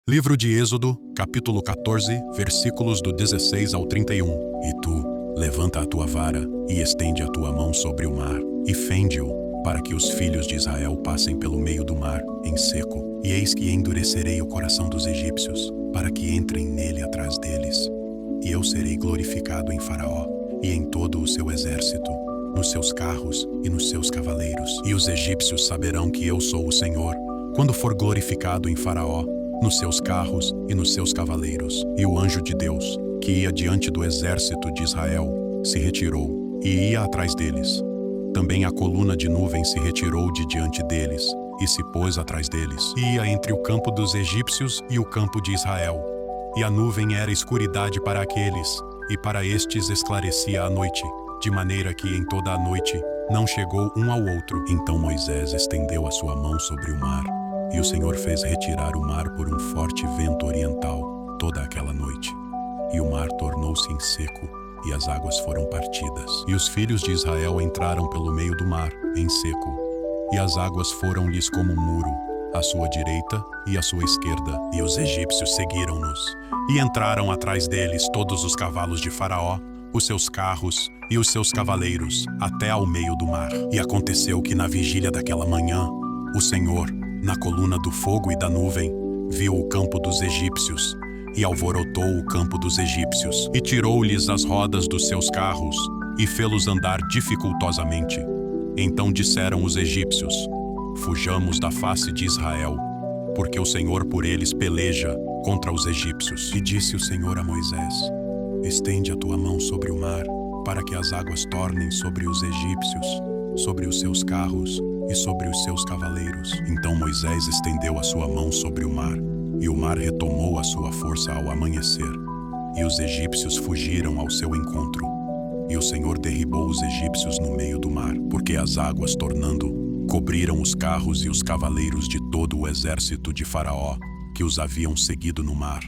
Livro de Êxodo, capítulo 14, versículos do 16 ao 31. E tu, levanta a tua vara, e estende a tua mão sobre o mar, e fende-o, para que os filhos de Israel passem pelo meio do mar, em seco. E eis que endurecerei o coração dos egípcios, para que entrem nele atrás deles. E eu serei glorificado em Faraó, e em todo o seu exército, nos seus carros e nos seus cavaleiros. E os egípcios saberão que eu sou o Senhor, quando for glorificado em Faraó, nos seus carros e nos seus cavaleiros. E o anjo de Deus, que ia diante do exército de Israel, se retirou, e ia atrás deles. Também a coluna de nuvem se retirou de diante deles, e se pôs atrás deles. E ia entre o campo dos egípcios e o campo de Israel. E a nuvem era escuridade para aqueles, e para estes esclarecia a noite, de maneira que em toda a noite não chegou um ao outro. Então Moisés estendeu a sua mão sobre o mar, e o Senhor fez retirar o mar por um forte vento oriental toda aquela noite. E o mar tornou-se em seco, e as águas foram partidas. E os filhos de Israel entraram pelo meio do mar, em seco, e as águas foram-lhes como um muro, à sua direita e à sua esquerda. E os egípcios seguiram-nos, e entraram atrás deles todos os cavalos de Faraó, os seus carros e os seus cavaleiros, até ao meio do mar. E aconteceu que na vigília daquela manhã, o Senhor, na coluna do fogo e da nuvem, viu o campo dos egípcios, e alvorotou o campo dos egípcios, e tirou-lhes as rodas dos seus carros, e fê-los andar dificultosamente. Então disseram os egípcios: fujamos da face de Israel, porque o Senhor por eles peleja contra os egípcios. E disse o Senhor a Moisés: estende a tua mão sobre o mar, para que as águas tornem sobre os egípcios, sobre os seus carros e sobre os seus cavaleiros. Então Moisés estendeu a sua mão sobre o mar, e o mar retomou a sua força ao amanhecer, e os egípcios fugiram ao seu encontro. E o Senhor derribou os egípcios no meio do mar, porque as águas, tornando, cobriram os carros e os cavaleiros de todo o exército de Faraó, que os haviam seguido no mar.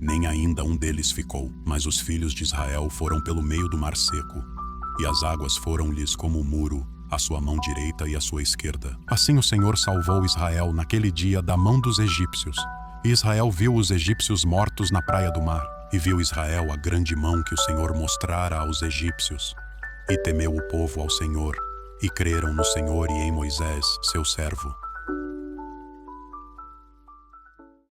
Nem ainda um deles ficou, mas os filhos de Israel foram pelo meio do mar seco, e as águas foram-lhes como um muro, à sua mão direita e à sua esquerda. Assim o Senhor salvou Israel naquele dia da mão dos egípcios. E Israel viu os egípcios mortos na praia do mar. E viu Israel a grande mão que o Senhor mostrara aos egípcios. E temeu o povo ao Senhor, e creram no Senhor e em Moisés, seu servo.